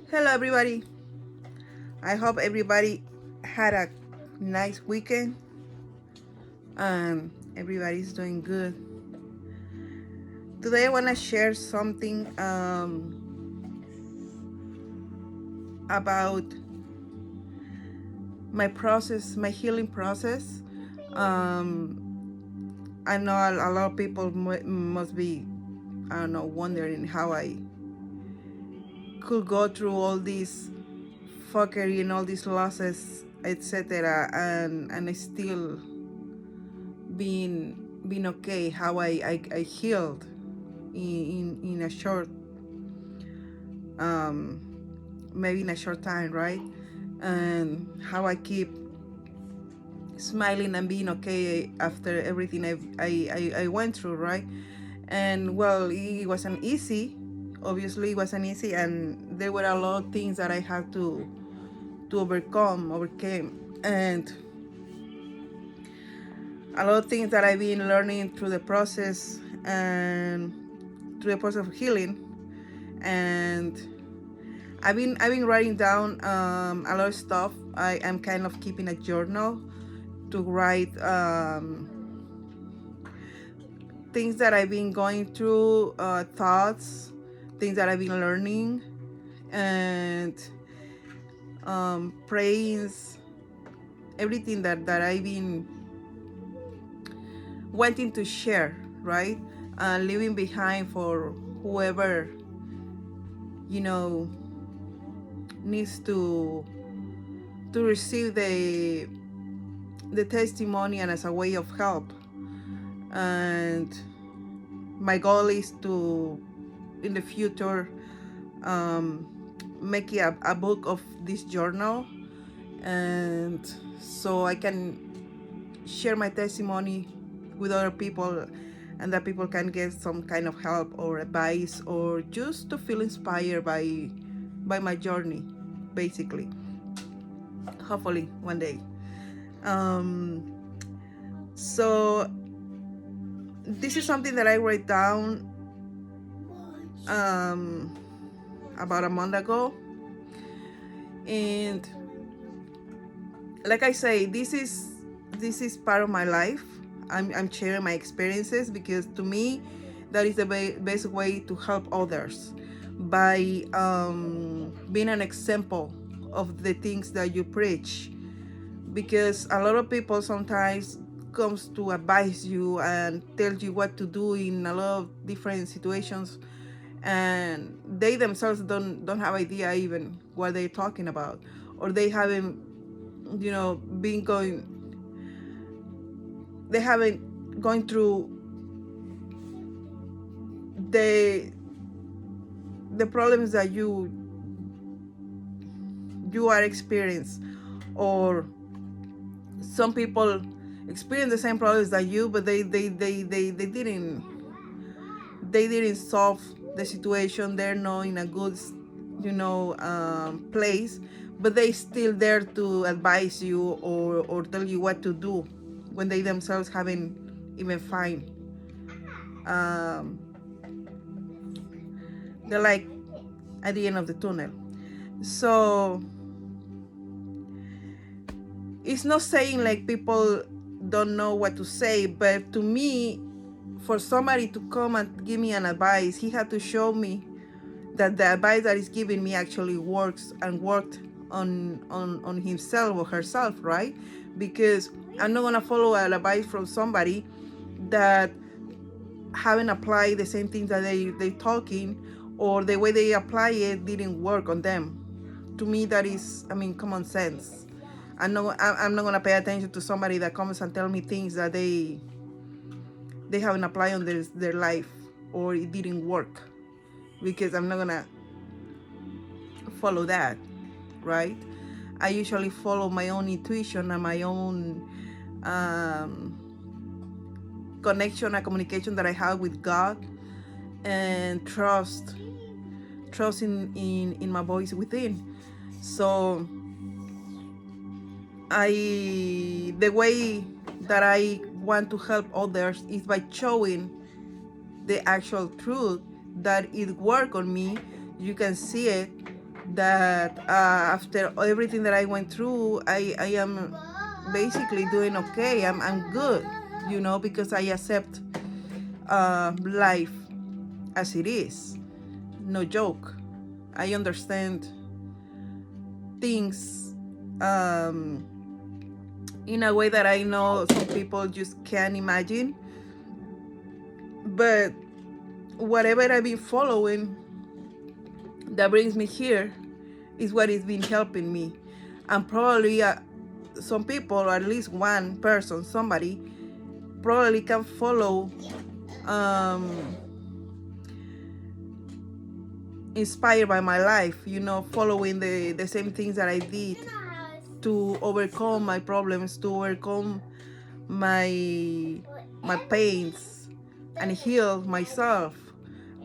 Hello, everybody. I hope everybody had a nice weekend. Everybody's doing good. Today, I want to share something about my process, my healing process. Um, I know a lot of people must be, I don't know, wondering how I could go through all this fuckery and all these losses, etc., and I still being okay, how I healed in a short um maybe in a short time, right? And how I keep smiling and being okay after everything I went through, right? And well, it wasn't easy. Obviously it wasn't easy, and there were a lot of things that I had to overcame, and a lot of things that I've been learning through the process and through the process of healing. And I've been writing down a lot of stuff. I am kind of keeping a journal to write things that I've been going through, thoughts, things that I've been learning, and prayings, everything that I've been wanting to share, right? Leaving behind for whoever you know needs to receive the testimony and as a way of help. And my goal is to, in the future, um, make it a book of this journal, and so I can share my testimony with other people, and that people can get some kind of help or advice, or just to feel inspired by my journey, basically. Hopefully one day. um, so this is something that I wrote down um, about a month ago, and like I say, this is part of my life. I'm sharing my experiences because to me that is the best way to help others, by being an example of the things that you preach. Because a lot of people sometimes comes to advise you and tell you what to do in a lot of different situations, and they themselves don't have idea even what they're talking about, or they haven't been going they haven't gone through the the problems that you are experiencing. Or some people experience the same problems that you, but they didn't solve the situation. They're not in a good place, but they still there to advise you, or tell you what to do, when they themselves haven't even find um, the light at the end of the tunnel. So it's not saying like people don't know what to say, but to me, for somebody to come and give me an advice, he had to show me that the advice that is giving me actually works and worked on himself or herself, right? Because I'm not gonna follow an advice from somebody that haven't applied the same things that they talking, or the way they apply it didn't work on them. To me, that is, common sense. I'm not gonna pay attention to somebody that comes and tell me things that they haven't applied on their life, or it didn't work, because I'm not gonna follow that, right? I usually follow my own intuition and my own um, connection and communication that I have with God, and trust in my voice within. So the way that I want to help others is by showing the actual truth that it worked on me. You can see it, that after everything that I went through, I am basically doing okay. I'm good, you know, because I accept life as it is. No joke. I understand things in a way that I know some people just can't imagine. But whatever I've been following that brings me here is what has been helping me. And probably some people, or at least one person, somebody, probably can follow, inspired by my life, you know, following the same things that I did to overcome my problems, to overcome my pains and heal myself.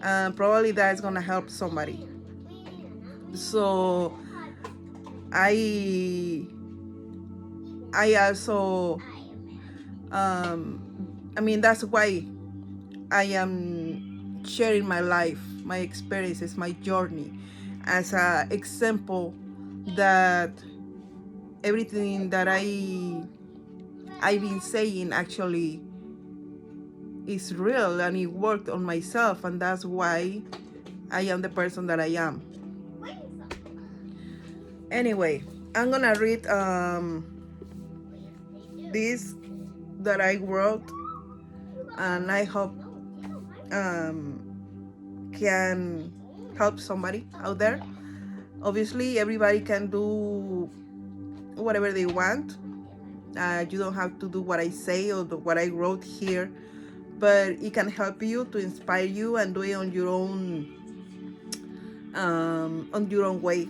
And probably that's gonna help somebody. So I also I mean, that's why I am sharing my life, my experiences, my journey as an example that everything that I've been saying actually is real, and it worked on myself, and that's why I am the person that I am. Anyway, I'm gonna read this that I wrote, and I hope can help somebody out there. Obviously, everybody can do whatever they want. You don't have to do what I say or what I wrote here, but it can help you, to inspire you, and do it on your own way,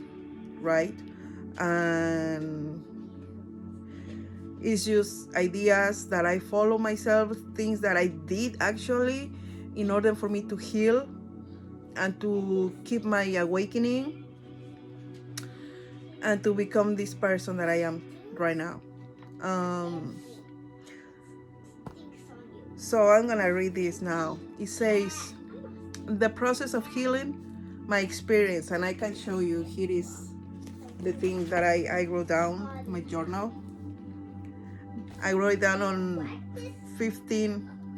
right? And it's just ideas that I follow myself, things that I did actually in order for me to heal and to keep my awakening and to become this person that I am right now. So I'm gonna read this now. It says, the process of healing, my experience, and I can show you. Here is the thing that I wrote down in my journal. I wrote it down on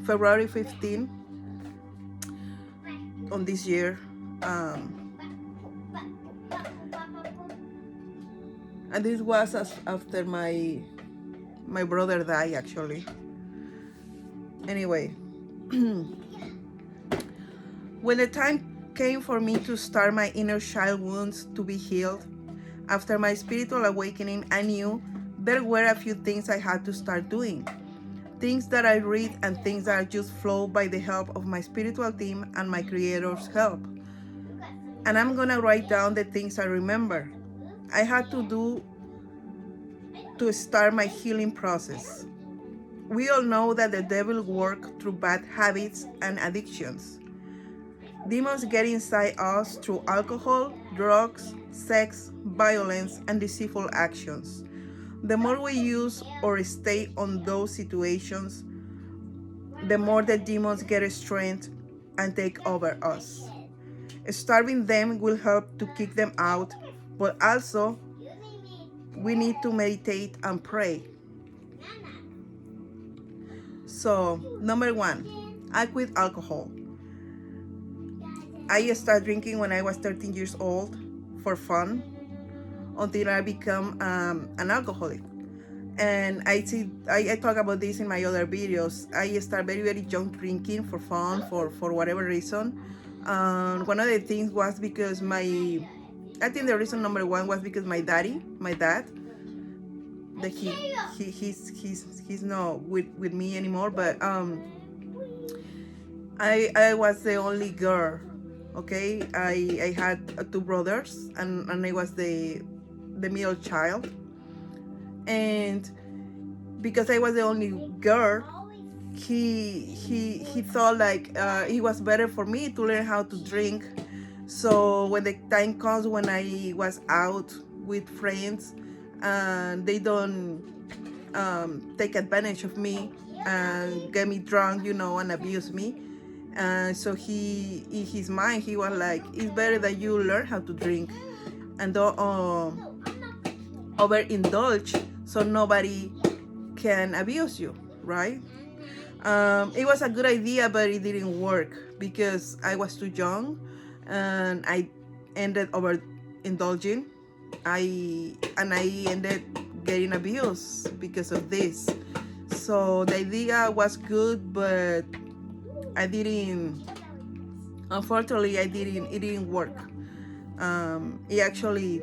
February 15 on this year. And this was after my brother died, actually. Anyway, when the time came for me to start my inner child wounds to be healed, after my spiritual awakening, I knew there were a few things I had to start doing. Things that I read and things that just flow by the help of my spiritual team and my creator's help. And I'm gonna write down the things I remember I had to do to start my healing process. We all know that the devil works through bad habits and addictions. Demons get inside us through alcohol, drugs, sex, violence, and deceitful actions. The more we use or stay on those situations, the more the demons get strength and take over us. Starving them will help to kick them out, but also we need to meditate and pray. So, number 1, I quit alcohol. I started drinking when I was 13 years old for fun until I become an alcoholic. And I talk about this in my other videos. I started very, very young drinking for fun, for whatever reason. One of the things was because I think the reason number 1 was because my dad, that he's not with me anymore, but I was the only girl. Okay, I had 2 brothers, and I was the middle child. And because I was the only girl, he thought like it was better for me to learn how to drink. So when the time comes when I was out with friends, and they don't take advantage of me and get me drunk, and abuse me. So in his mind, he was like, it's better that you learn how to drink. and don't overindulge, so nobody can abuse you, right? It was a good idea, but it didn't work because I was too young, and I ended overindulging. I ended getting abused because of this. So the idea was good, but I didn't. Unfortunately, I didn't. It didn't work. It actually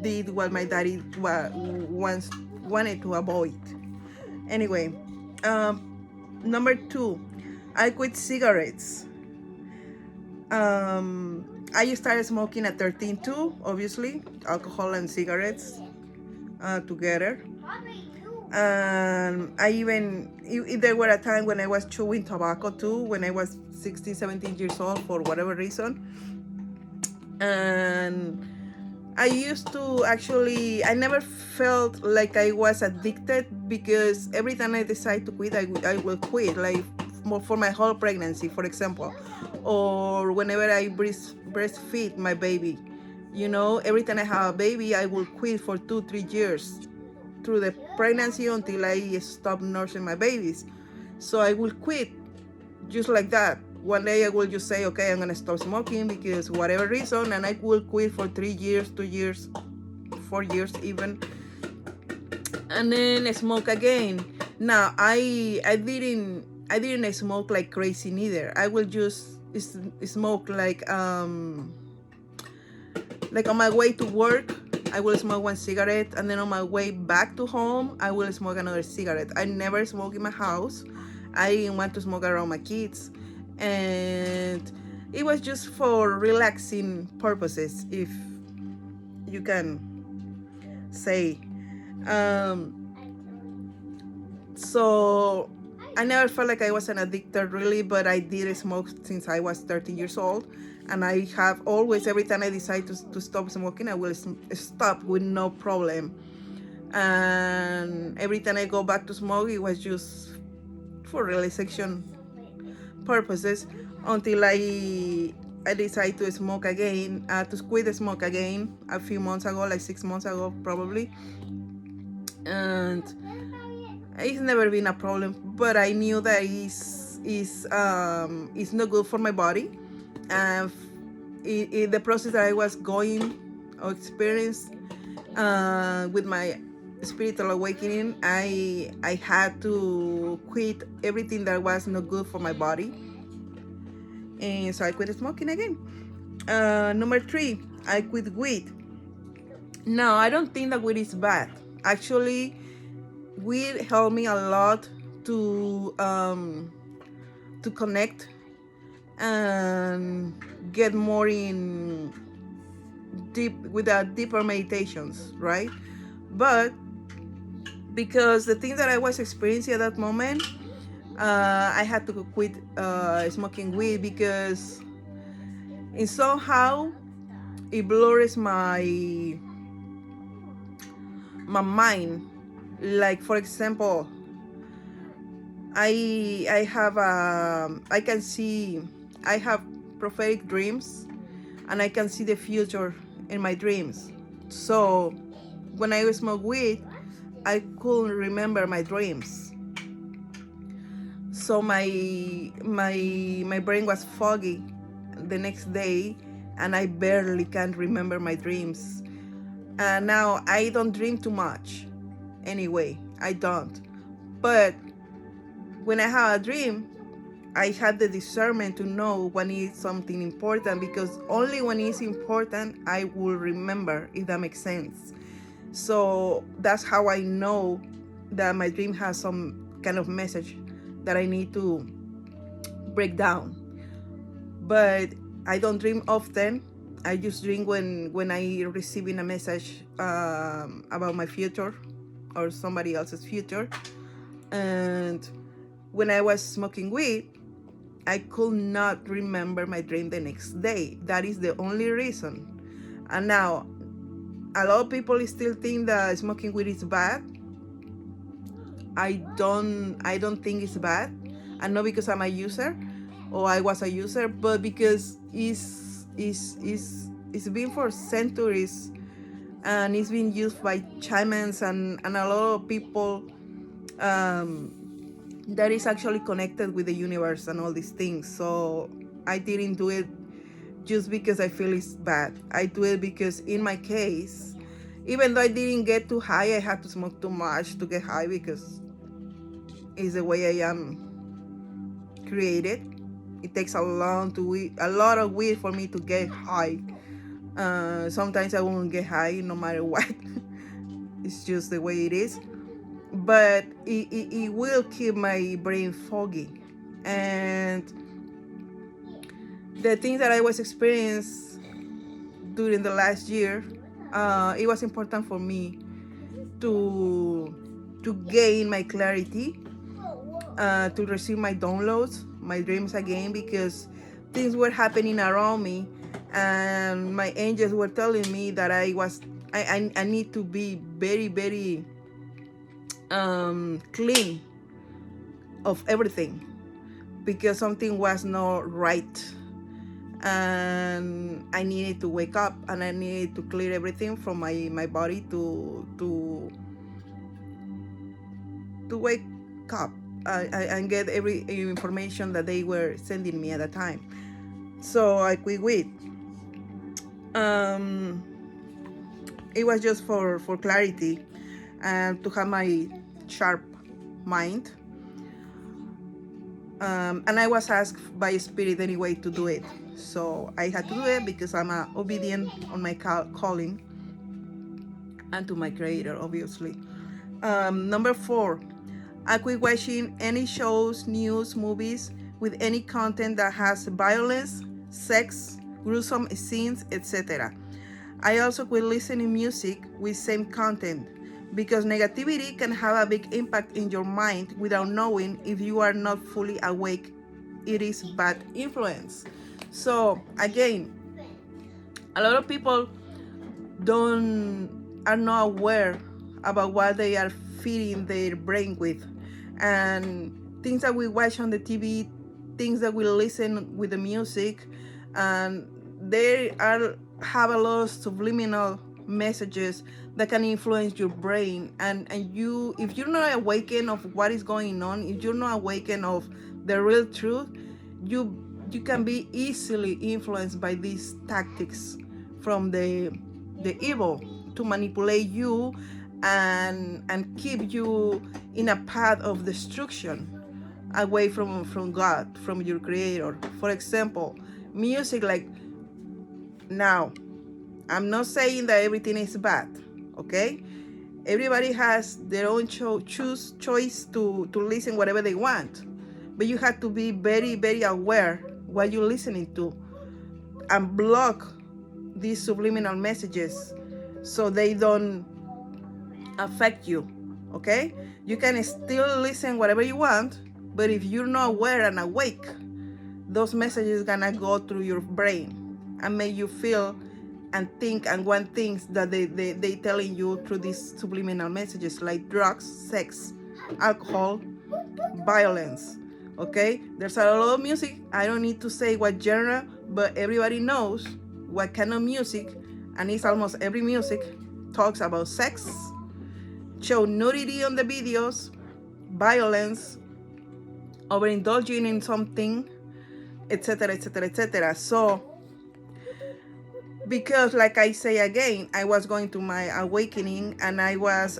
did what my daddy once wanted to avoid. Anyway, number 2, I quit cigarettes. I started smoking at 13 too, obviously, alcohol and cigarettes together. I even, there were a time when I was chewing tobacco too, when I was 16, 17 years old for whatever reason. And I used to actually, I never felt like I was addicted because every time I decide to quit, I will quit, like for my whole pregnancy, for example, or whenever I breastfeed my baby. You know, every time I have a baby, I will quit for 2-3 years through the pregnancy until I stop nursing my babies. So I will quit just like that. One day I will just say, okay, I'm gonna stop smoking because whatever reason, and I will quit for 3 years, 2 years, 4 years even, and then smoke again. Now I didn't smoke like crazy neither. I will just smoke like on my way to work. I will smoke one cigarette, and then on my way back to home, I will smoke another cigarette. I never smoke in my house. I didn't want to smoke around my kids, and it was just for relaxing purposes, if you can say. So I never felt like I was an addicted really, but I did smoke since I was 13 years old. And I have always, every time I decide to stop smoking, I will stop with no problem. And every time I go back to smoke, it was just for relaxation purposes until I decided to smoke again, to quit smoke again a few months ago, like 6 months ago probably. And it's never been a problem, but I knew that it's not good for my body. And the process that I was going or experienced with my spiritual awakening, I had to quit everything that was not good for my body, and so I quit smoking again. Number 3, I quit weed. No, I don't think that weed is bad. Actually, weed helped me a lot to connect and get more in deeper meditations, right? But because the things that I was experiencing at that moment, I had to quit smoking weed because in somehow it blurs my mind. Like, for example, I can see, I have prophetic dreams, and I can see the future in my dreams. So when I smoke weed, I couldn't remember my dreams. So my brain was foggy the next day, and I barely can remember my dreams. And now I don't dream too much. Anyway, I don't. But when I have a dream, I had the discernment to know when it's something important, because only when it's important I will remember, if that makes sense. So that's how I know that my dream has some kind of message that I need to break down. But I don't dream often. I just dream when I receiving a message about my future or somebody else's future. And when I was smoking weed, I could not remember my dream the next day. That is the only reason. And now, a lot of people still think that smoking weed is bad. I don't think it's bad. And not because I'm a user or I was a user, but because it's it's been for centuries, and it's been used by shamans and a lot of people um, that is actually connected with the universe and all these things. So I didn't do it just because I feel it's bad. I do it because in my case, even though I didn't get too high, I had to smoke too much to get high because it's the way I am created. It takes a lot of weed for me to get high. Sometimes I won't get high no matter what. It's just the way it is. But it will keep my brain foggy. And the things that I was experiencing during the last year, it was important for me to gain my clarity, to receive my downloads, my dreams again, because things were happening around me, and my angels were telling me that I need to be very, very clean of everything, because something was not right, and I needed to wake up, and I needed to clear everything from my body to wake up and get every information that they were sending me at the time. So I quit weed. It was just for clarity and to have my sharp mind. And I was asked by Spirit anyway to do it. So I had to do it because I'm obedient on my calling and to my Creator, obviously. Number 4, I quit watching any shows, news, movies with any content that has violence, sex, gruesome scenes, etc. I also quit listening music with same content, because negativity can have a big impact in your mind without knowing. If you are not fully awake, it is bad influence. So again, a lot of people are not aware about what they are feeding their brain with, and things that we watch on the TV, things that we listen with the music, and they have a lot of subliminal messages that can influence your brain, and you, if you're not awakened of what is going on, if you're not awakened of the real truth, you can be easily influenced by these tactics from the evil to manipulate you and keep you in a path of destruction, away from God, from your Creator. For example, music, like, now, I'm not saying that everything is bad, okay? Everybody has their own choice to listen whatever they want, but you have to be very, very aware what you're listening to, and block these subliminal messages so they don't affect you, okay? You can still listen whatever you want, but if you're not aware and awake, those messages gonna go through your brain and make you feel and think and want things that they telling you through these subliminal messages, like drugs, sex, alcohol, violence. Okay, there's a lot of music. I don't need to say what genre, but everybody knows what kind of music, and it's almost every music talks about sex, show nudity on the videos, violence, overindulging in something, etc., etc., etc. So, because, like I say again, I was going to my awakening, and I was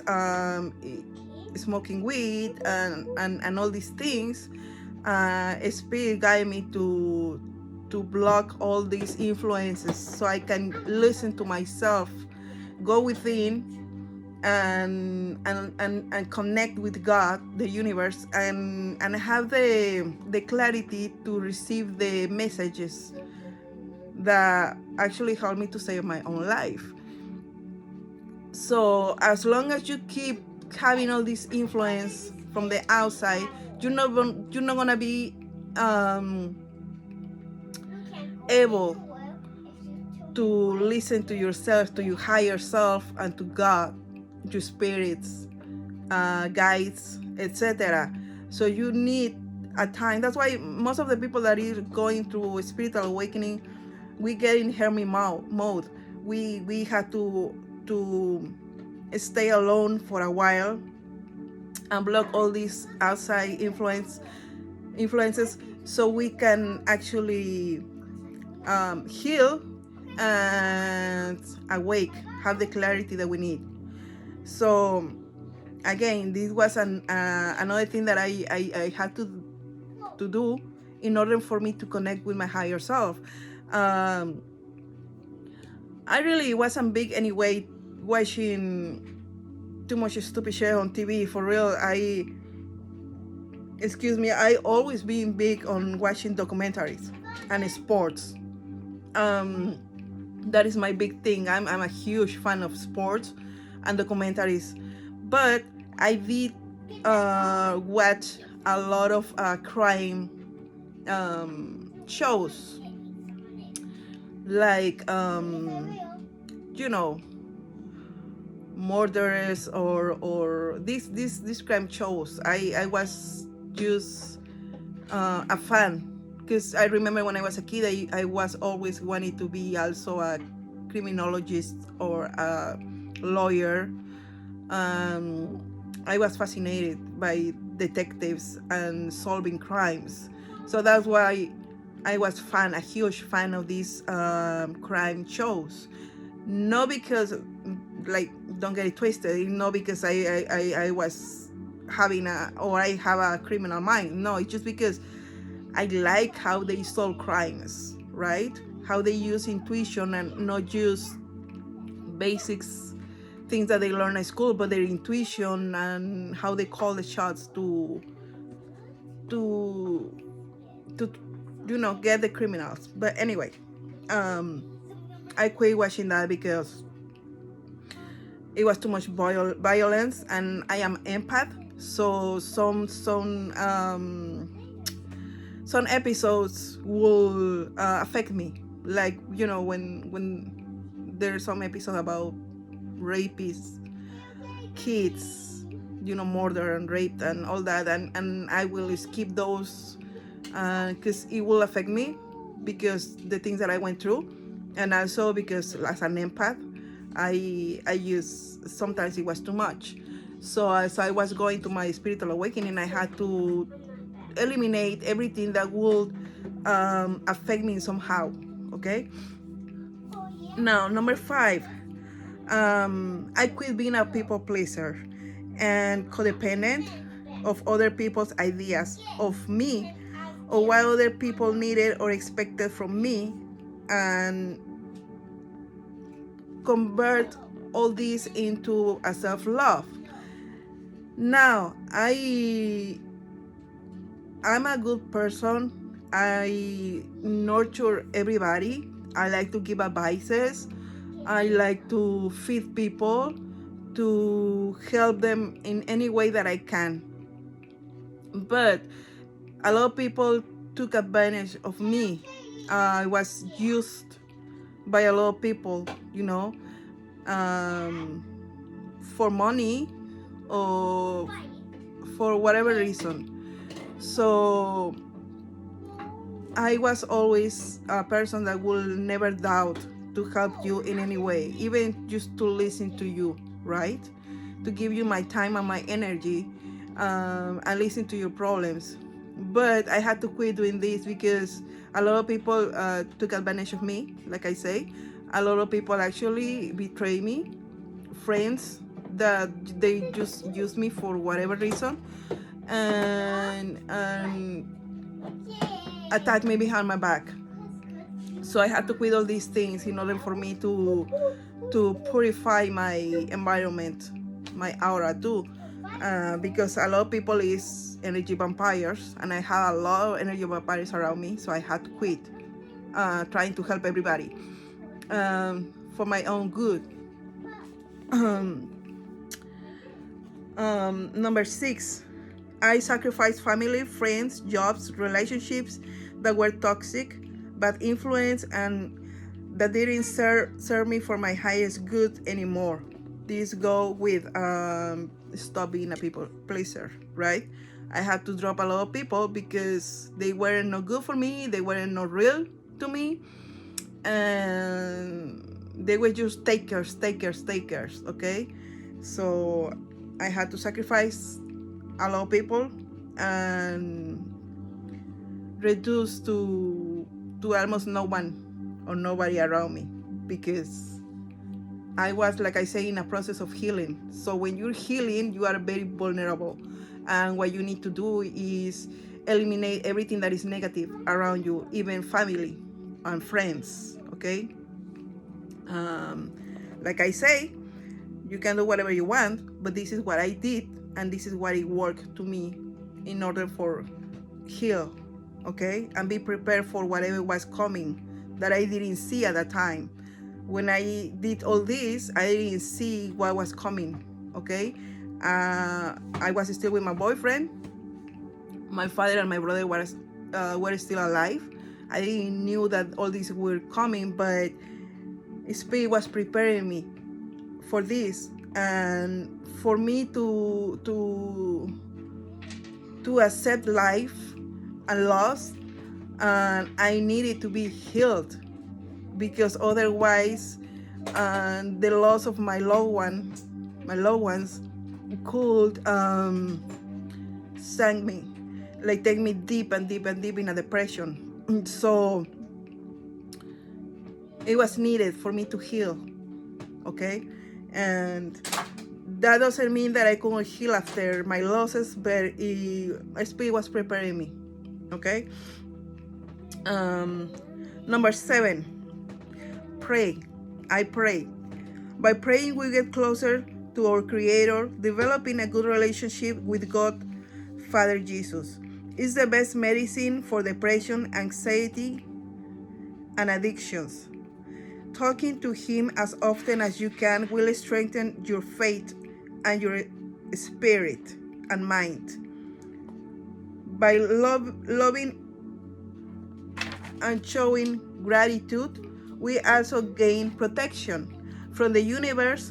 smoking weed and all these things, Spirit guided me to block all these influences so I can listen to myself, go within, and connect with God, the universe, and have the clarity to receive the messages that actually helped me to save my own life. So as long as you keep having all this influence from the outside, you're not gonna be able to listen to yourself, to your higher self, and to God, your spirits, guides, etc. So you need a time. That's why most of the people that are going through spiritual awakening we get in hermit mode. We had to stay alone for a while and block all these outside influences, so we can actually heal and awake, have the clarity that we need. So again, this was another thing that I had to do in order for me to connect with my higher self. um, I really wasn't big anyway watching too much stupid shit on TV, for real. I always been big on watching documentaries and sports. um that is my big thing. I'm a huge fan of sports and documentaries, but I did watch a lot of crime shows, like you know, murderers, or these crime shows. I was just a fan, because I remember when I was a kid, I was always wanting to be also a criminologist or a lawyer. um, I was fascinated by detectives and solving crimes, so that's why I was a huge fan of these crime shows. Not because, like, don't get it twisted, not because I was having or I have a criminal mind. No, it's just because I like how they solve crimes, right? How they use intuition and not just basics things that they learn at school, but their intuition and how they call the shots to to get the criminals. But anyway, um I quit watching that because it was too much violence, and I am empath, so some episodes will affect me, like, when there's some episodes about rapists, kids, murder and rape and all that, and I will skip those because it will affect me, because the things that I went through, and also because as an empath, I use, sometimes it was too much. So as I was going to my spiritual awakening, I had to eliminate everything that would affect me somehow. Okay. Now, number 5, I quit being a people pleaser and codependent of other people's ideas of me, or what other people needed or expected from me, and convert all this into a self-love. Now, I'm a good person. I nurture everybody. I like to give advices. I like to feed people, to help them in any way that I can. But a lot of people took advantage of me. I was used by a lot of people, for money or for whatever reason. So I was always a person that will never doubt to help you in any way, even just to listen to you, right? To give you my time and my energy, and listen to your problems. But I had to quit doing this because a lot of people took advantage of me, like I say. A lot of people actually betray me, friends that they just use me for whatever reason, and attack me behind my back. So I had to quit all these things in order for me to purify my environment, my aura too, because a lot of people is energy vampires, and I have a lot of energy vampires around me. So I had to quit trying to help everybody for my own good. Number 6, I sacrificed family, friends, jobs, relationships that were toxic, bad influence, and that didn't serve me for my highest good anymore. This go with stop being a people pleaser, right? I had to drop a lot of people because they weren't no good for me, they weren't no real to me, and they were just takers, okay? So I had to sacrifice a lot of people and reduce to almost no one or nobody around me, because I was, like I say, in a process of healing. So when you're healing, you are very vulnerable. And what you need to do is eliminate everything that is negative around you, even family and friends, okay? Um, like I say, you can do whatever you want, but this is what I did, and this is what it worked to me in order for heal, okay? And be prepared for whatever was coming that I didn't see at that time. When I did all this, I didn't see what was coming, okay? I was still with my boyfriend. My father and my brother were still alive. I didn't knew that all these were coming, but Spirit was preparing me for this, and for me to accept life and loss, and I needed to be healed, because otherwise the loss of my loved ones could sink me, like take me deep and deep and deep in a depression. So it was needed for me to heal, okay? And that doesn't mean that I couldn't heal after my losses, but Spirit was preparing me, okay? Number 7, pray. I pray. By praying, we get closer to our Creator, developing a good relationship with God, Father Jesus. It's the best medicine for depression, anxiety, and addictions. Talking to Him as often as you can will strengthen your faith and your spirit and mind. By loving and showing gratitude, we also gain protection from the universe.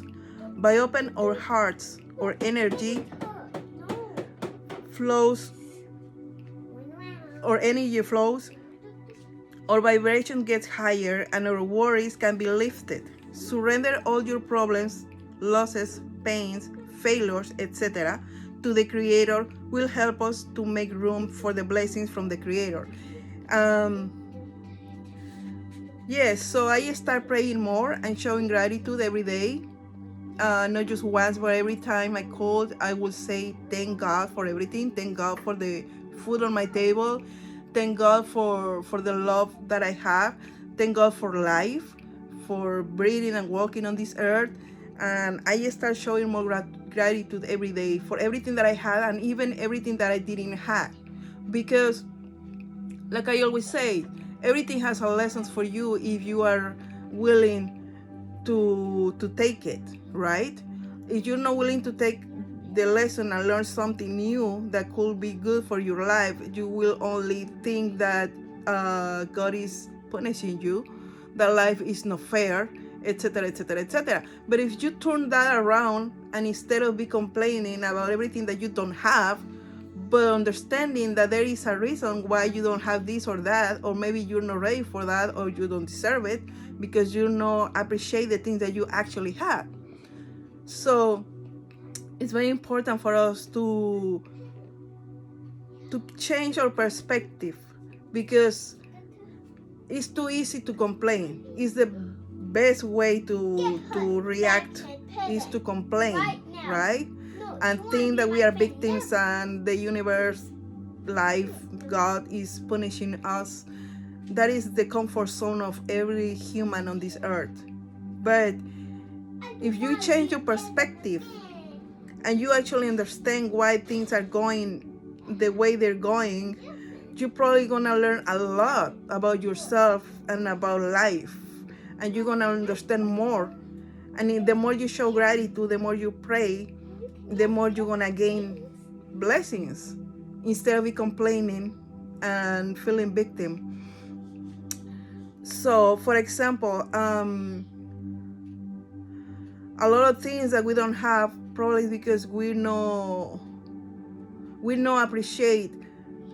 By opening our hearts, our energy flows, our vibration gets higher, and our worries can be lifted. Surrender all your problems, losses, pains, failures, etc. to the Creator will help us to make room for the blessings from the Creator. Yes, so I start praying more and showing gratitude every day. Not just once, but every time I called, I will say thank God for everything. Thank God for the food on my table. Thank God for the love that I have. Thank God for life, for breathing and walking on this earth. And I start showing more gratitude every day for everything that I had, and even everything that I didn't have. Because, like I always say, everything has a lessons for you if you are willing to take it, right? If you're not willing to take the lesson and learn something new that could be good for your life, you will only think that God is punishing you, that life is not fair, etc., etc., etc. But if you turn that around, and instead of be complaining about everything that you don't have, but understanding that there is a reason why you don't have this or that, or maybe you're not ready for that, or you don't deserve it, because you don't appreciate the things that you actually have. So it's very important for us to change our perspective, because it's too easy to complain. It's the best way to react is to complain, right? And think that we are victims and the universe, life, God is punishing us. That is the comfort zone of every human on this earth. But if you change your perspective and you actually understand why things are going the way they're going, you're probably gonna learn a lot about yourself and about life, and you're gonna understand more. And the more you show gratitude, the more you pray, the more you're gonna gain blessings, instead of be complaining and feeling victim. So, for example, a lot of things that we don't have, probably because we don't appreciate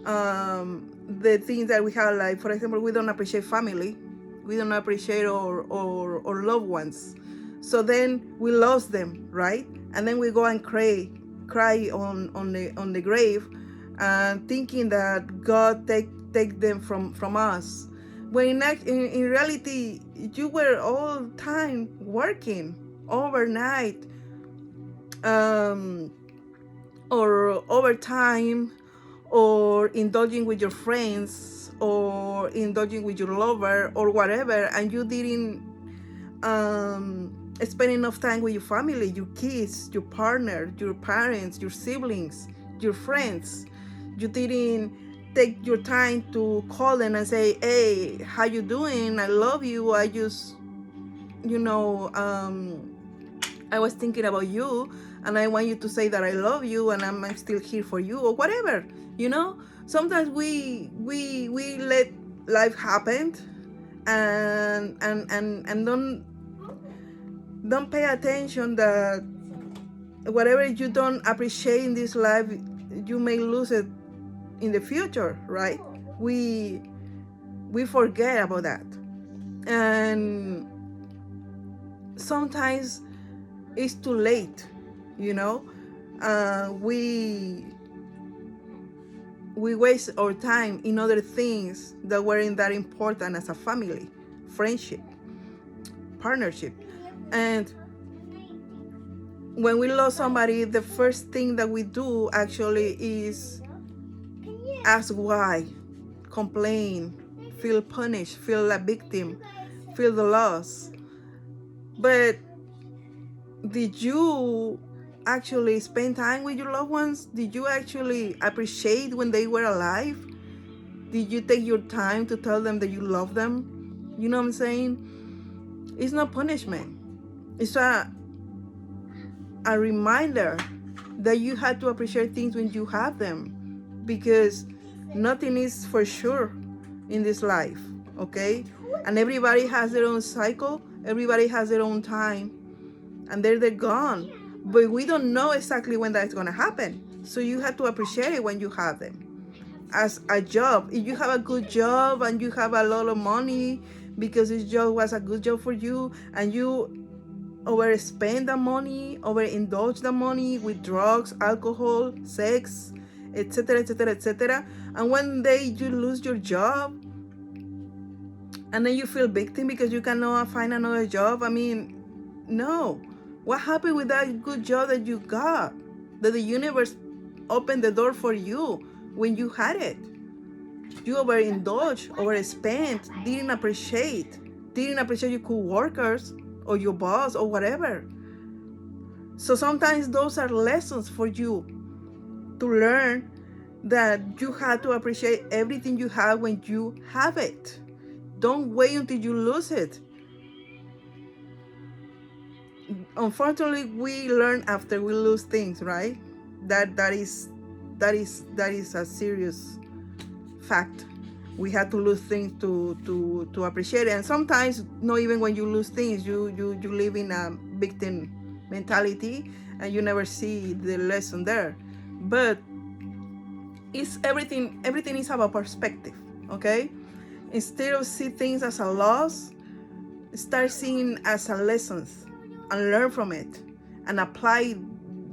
the things that we have. Like, for example, we don't appreciate family. We don't appreciate our loved ones. So then we lost them, right? And then we go and cry on the grave, and thinking that God take them from us. When in reality, you were all time working overnight, or overtime, or indulging with your friends, or indulging with your lover, or whatever, and you didn't spend enough time with your family, your kids, your partner, your parents, your siblings, your friends. You didn't take your time to call them and say, hey, how you doing? I love you. I just, I was thinking about you, and I want you to say that I love you, and I'm still here for you, or whatever. Sometimes we let life happen, and don't pay attention that whatever you don't appreciate in this life, you may lose it in the future, right? We forget about that, and sometimes it's too late. We waste our time in other things that weren't that important, as a family, friendship, partnership. And when we lose somebody, the first thing that we do actually is ask why, complain, feel punished, feel a victim, feel the loss. But did you actually spend time with your loved ones? Did you actually appreciate when they were alive? Did you take your time to tell them that you love them? You know what I'm saying? It's not punishment. It's a reminder that you have to appreciate things when you have them, because nothing is for sure in this life, okay? And everybody has their own cycle, everybody has their own time, and they're gone. But we don't know exactly when that's going to happen. So you have to appreciate it when you have them. As a job, if you have a good job and you have a lot of money because this job was a good job for you, and you overspend the money, overindulge the money with drugs, alcohol, sex, etc., etc., etc., and one day you lose your job, and then you feel victim because you cannot find another job. I mean, no. What happened with that good job that you got, that the universe opened the door for you when you had it? You overindulged, overspent, didn't appreciate your co-workers or your boss or whatever. So sometimes those are lessons for you to learn, that you have to appreciate everything you have when you have it. Don't wait until you lose it. Unfortunately, we learn after we lose things, right? That is a serious fact. We have to lose things to appreciate it. And sometimes not even when you lose things, you live in a victim mentality, and you never see the lesson there. But it's everything is about perspective, okay? Instead of see things as a loss, start seeing as a lessons, and learn from it, and apply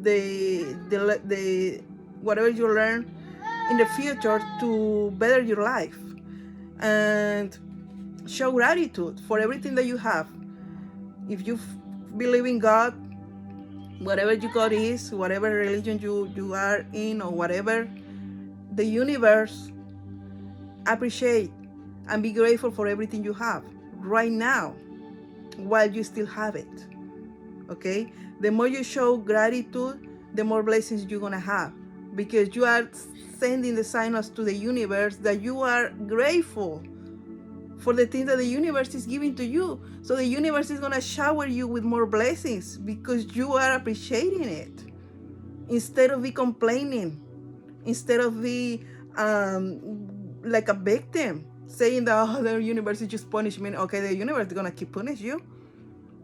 the whatever you learn in the future to better your life, and show gratitude for everything that you have. If you believe in God, whatever your God is, whatever religion you are in, or whatever, the universe, appreciate and be grateful for everything you have right now while you still have it, okay? The more you show gratitude, the more blessings you're gonna have, because you are sending the signals to the universe that you are grateful for the things that the universe is giving to you. So the universe is gonna shower you with more blessings because you are appreciating it, instead of be complaining, instead of be like a victim, saying that, oh, the universe is just punishment. Okay, the universe is gonna keep punish you.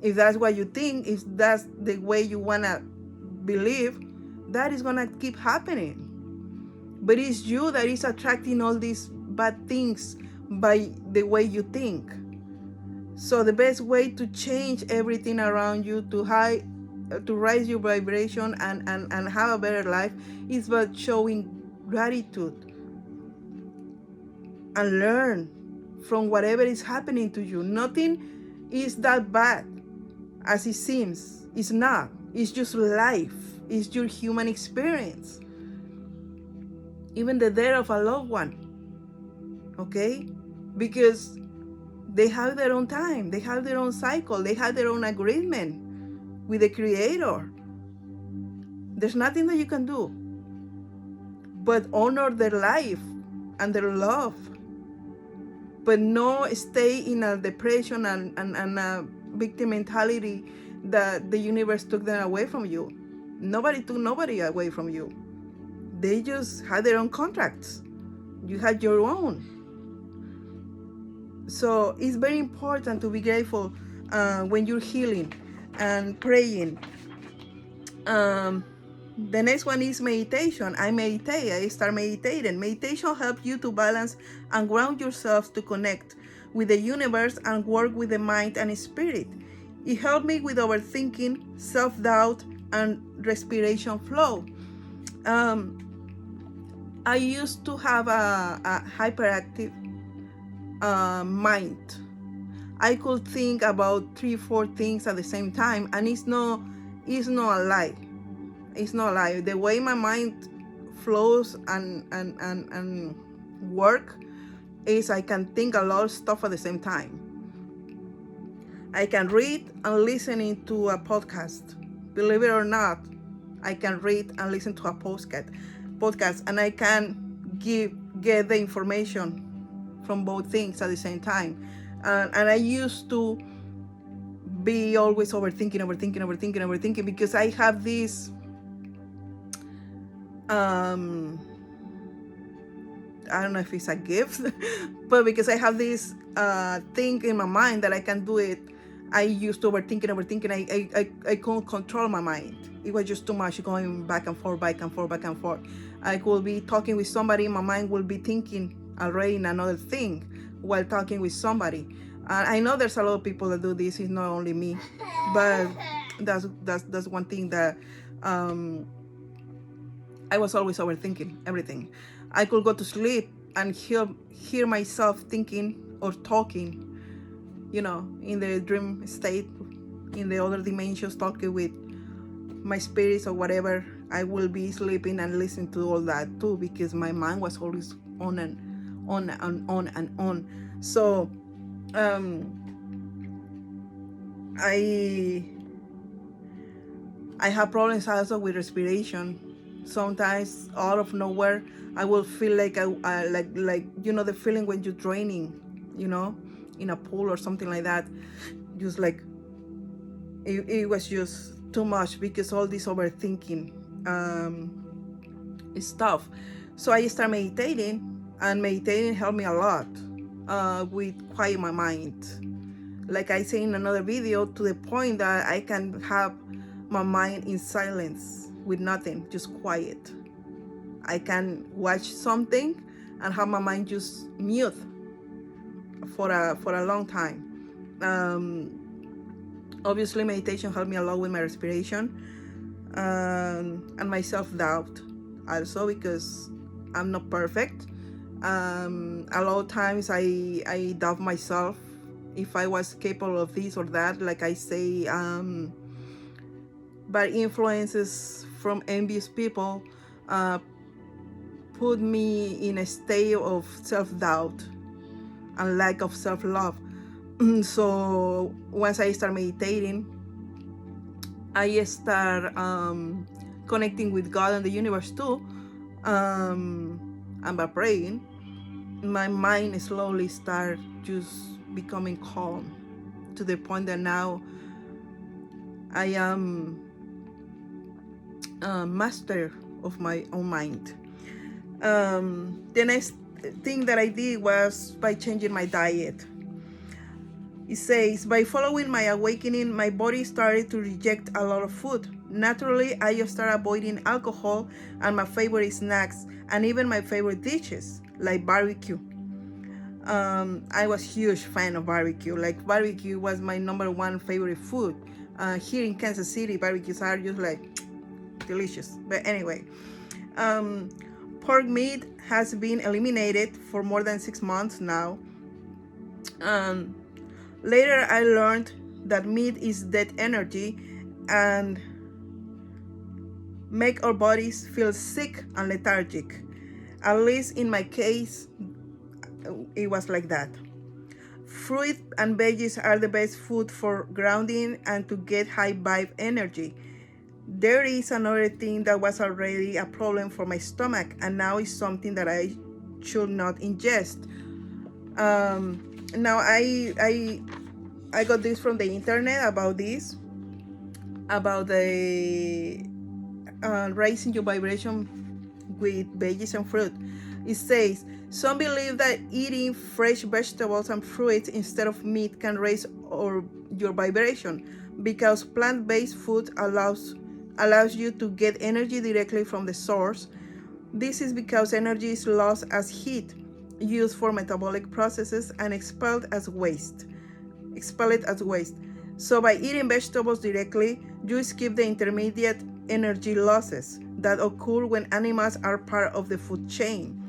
If that's what you think, if that's the way you wanna believe, that is gonna keep happening. But it's you that is attracting all these bad things by the way you think. So the best way to change everything around you to raise your vibration and have a better life is by showing gratitude and learn from whatever is happening to you. Nothing is that bad as it seems. It's not. It's just life. It's your human experience. Even the death of a loved one. Okay? Because they have their own time. They have their own cycle. They have their own agreement with the Creator. There's nothing that you can do but honor their life and their love, but no stay in a depression and a victim mentality that the universe took them away from you. Nobody took nobody away from you. They just had their own contracts. You had your own. So it's very important to be grateful when you're healing and praying. The next one is meditation. I meditate. I start meditating. Meditation helps you to balance and ground yourself to connect with the universe and work with the mind and spirit. It helped me with overthinking, self-doubt, and respiration flow. I used to have a hyperactive mind. I could think about 3-4 things at the same time, and it's not a lie. It's not a lie. The way my mind flows and work is I can think a lot of stuff at the same time. I can read and listen to a podcast. Believe it or not, I can read and listen to a podcast, and I can get the information from both things at the same time. And I used to be always overthinking because I have this I don't know if it's a gift, but because I have this thing in my mind that I can do it, I used to overthinking. I couldn't control my mind. It was just too much, going back and forth. I could be talking with somebody, my mind will be thinking already in another thing while talking with somebody. I know there's a lot of people that do this. It's not only me, but that's one thing that I was always overthinking everything. I could go to sleep and hear myself thinking or talking, in the dream state, in the other dimensions, talking with my spirits or whatever. I will be sleeping and listening to all that too, because my mind was always on and on. So I have problems also with respiration. Sometimes out of nowhere I will feel like I like the feeling when you're draining, in a pool or something like that. Just like it was just too much because all this overthinking stuff. So I start meditating, and meditating helped me a lot with quiet my mind. Like I say in another video, to the point that I can have my mind in silence with nothing, just quiet. I can watch something and have my mind just mute for a long time. Obviously meditation helped me a lot with my respiration and my self-doubt also, because I'm not perfect. A lot of times I doubt myself if I was capable of this or that. Like I say, bad influences from envious people put me in a state of self-doubt and lack of self-love. So once I start meditating, I start connecting with God and the universe too, and by praying, my mind slowly start just becoming calm, to the point that now I am master of my own mind. The next thing that I did was by changing my diet. It says, by following my awakening, my body started to reject a lot of food. Naturally, I just started avoiding alcohol and my favorite snacks, and even my favorite dishes like barbecue. I was huge fan of barbecue. Like barbecue was my #1 favorite food. Here in Kansas City, barbecues are just like delicious. But anyway, um, pork meat has been eliminated for more than 6 months now. Um, Later, I learned that meat is dead energy and make our bodies feel sick and lethargic. At least in my case, it was like that. Fruit and veggies are the best food for grounding and to get high vibe energy. There is another thing that was already a problem for my stomach, and now is something that I should not ingest. Now I got this from the internet about this, about the raising your vibration with veggies and fruit. It says some believe that eating fresh vegetables and fruits instead of meat can raise your vibration because plant-based food allows you to get energy directly from the source. This is because energy is lost as heat, used for metabolic processes, and expelled as waste. So by eating vegetables directly, you skip the intermediate energy losses that occur when animals are part of the food chain.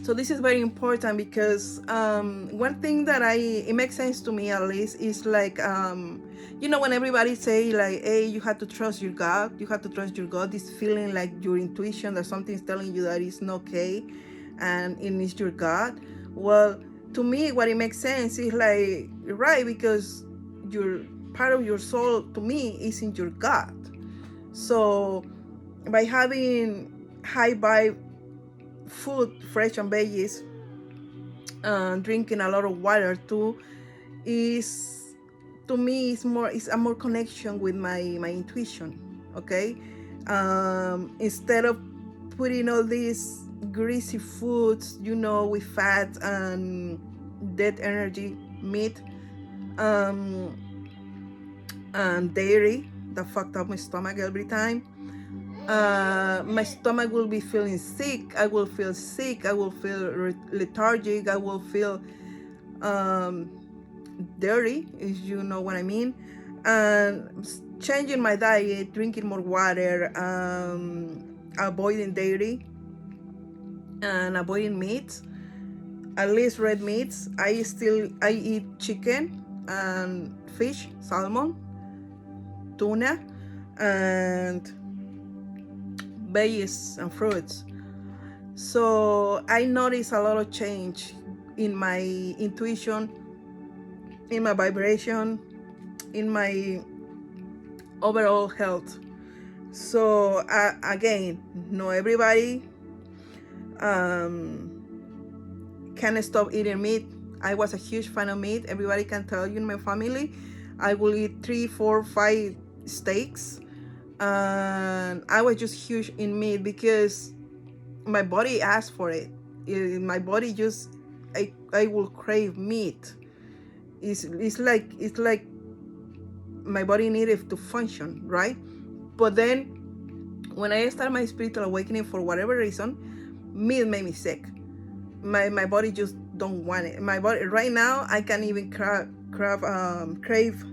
So this is very important because one thing that it makes sense to me at least is like, when everybody say like, hey, you have to trust your gut, this feeling like your intuition that something's telling you that it's not okay and it is your gut. Well, to me, what it makes sense is like, right, because your part of your soul to me is in your gut. So by having high vibe food, fresh and veggies, drinking a lot of water too, is to me is a more connection with my intuition. Okay, instead of putting all these greasy foods, with fat and dead energy, meat, and dairy that fucked up my stomach every time. My stomach will be feeling sick. I will feel sick. I will feel lethargic. I will feel dirty, if you know what I mean. And changing my diet, drinking more water, avoiding dairy, and avoiding meats, at least red meats. I eat chicken and fish, salmon, tuna, and veggies and fruits. So I noticed a lot of change in my intuition, in my vibration, in my overall health. So again, not everybody can stop eating meat. I was a huge fan of meat. Everybody can tell you in my family, I will eat 3, 4, 5 steaks. And I was just huge in meat because my body asked for it. My body just, I will crave meat. It's like my body needed to function, right? But then when I started my spiritual awakening, for whatever reason, meat made me sick. My body just don't want it. My body right now, I can't even crave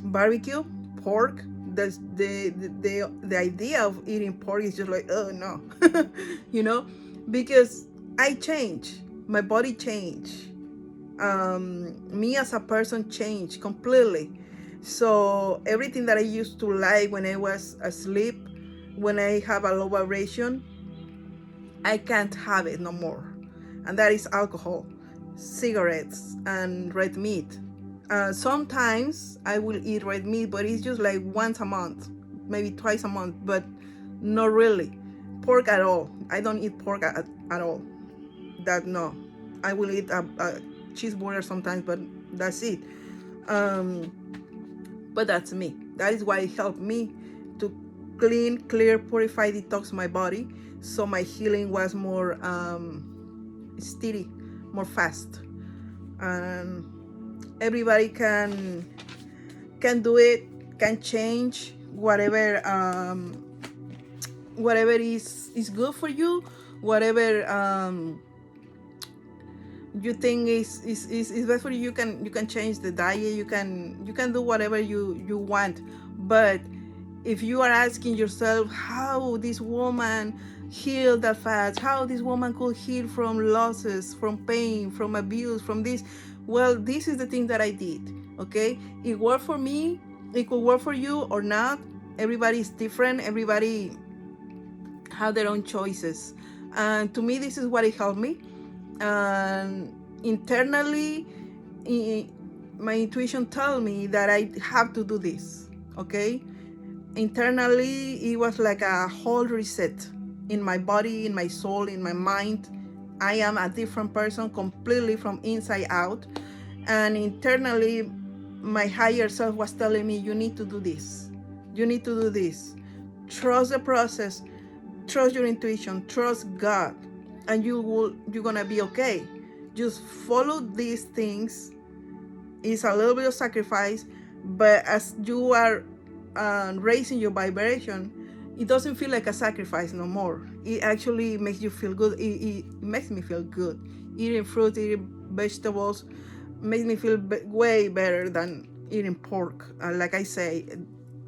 barbecue, pork. That's the idea of eating pork is just like, oh no. Because I change, my body change, me as a person changed completely. So everything that I used to like when I was asleep, when I have a low vibration, I can't have it no more. And that is alcohol, cigarettes, and red meat. Sometimes I will eat red meat, but it's just like once a month, maybe twice a month, but not really. Pork at all. I don't eat pork at all. That no. I will eat a cheeseburger sometimes, but that's it. But that's me. That is why it helped me to clean, clear, purify, detox my body, so my healing was more steady, more fast. And everybody can do it, can change whatever is good for you, whatever you think is best for you, you can change the diet, you can do whatever you want. But if you are asking yourself how this woman healed that fast, how this woman could heal from losses, from pain, from abuse, from this, well, this is the thing that I did. Okay, it worked for me, it could work for you or not. Everybody is different, everybody have their own choices, and to me this is what it helped me. And internally, my intuition told me that I have to do this. Okay, internally it was like a whole reset in my body, in my soul, in my mind. I am a different person completely from inside out. And internally my higher self was telling me, you need to do this, you need to do this, trust the process, trust your intuition, trust God, and you're gonna be okay. Just follow these things. It's a little bit of sacrifice, but as you are raising your vibration, it doesn't feel like a sacrifice no more. It actually makes you feel good. It makes me feel good. Eating fruit, eating vegetables makes me feel way better than eating pork. Like I say,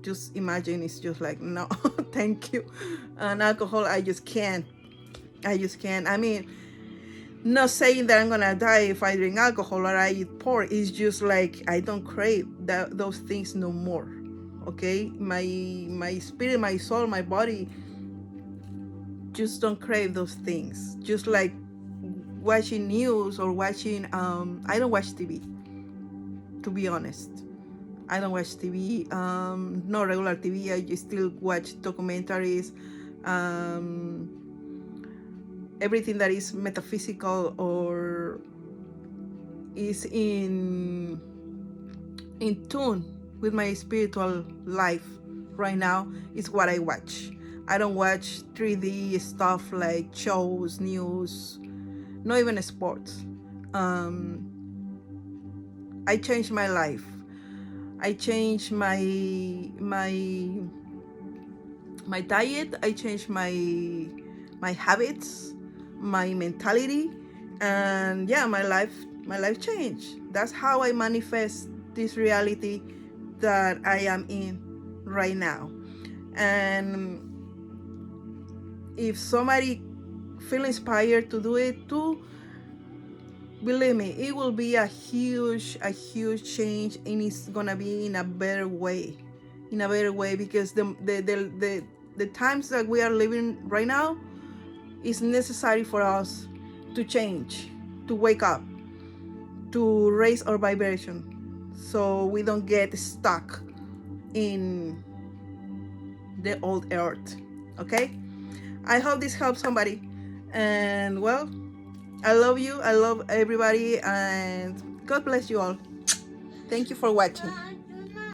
just imagine, it's just like, no, thank you. And alcohol, I just can't. I mean, not saying that I'm gonna die if I drink alcohol or I eat pork. It's just like I don't crave those things no more. Okay, my spirit, my soul, my body just don't crave those things. Just like watching news or watching, I don't watch TV, to be honest. I don't watch TV, no regular TV. I just still watch documentaries, everything that is metaphysical or is in tune with my spiritual life right now is what I watch. I don't watch 3D stuff like shows, news, not even sports. I changed my life. I changed my diet. I changed my habits, my mentality, and yeah, my life changed. That's how I manifest this reality that I am in right now. And if somebody feel inspired to do it too, believe me, it will be a huge change, and it's gonna be in a better way, because the times that we are living right now is necessary for us to change, to wake up, to raise our vibration, so we don't get stuck in the old earth. Okay, I hope this helps somebody. And well, I love you, I love everybody, and God bless you all. Thank you for watching.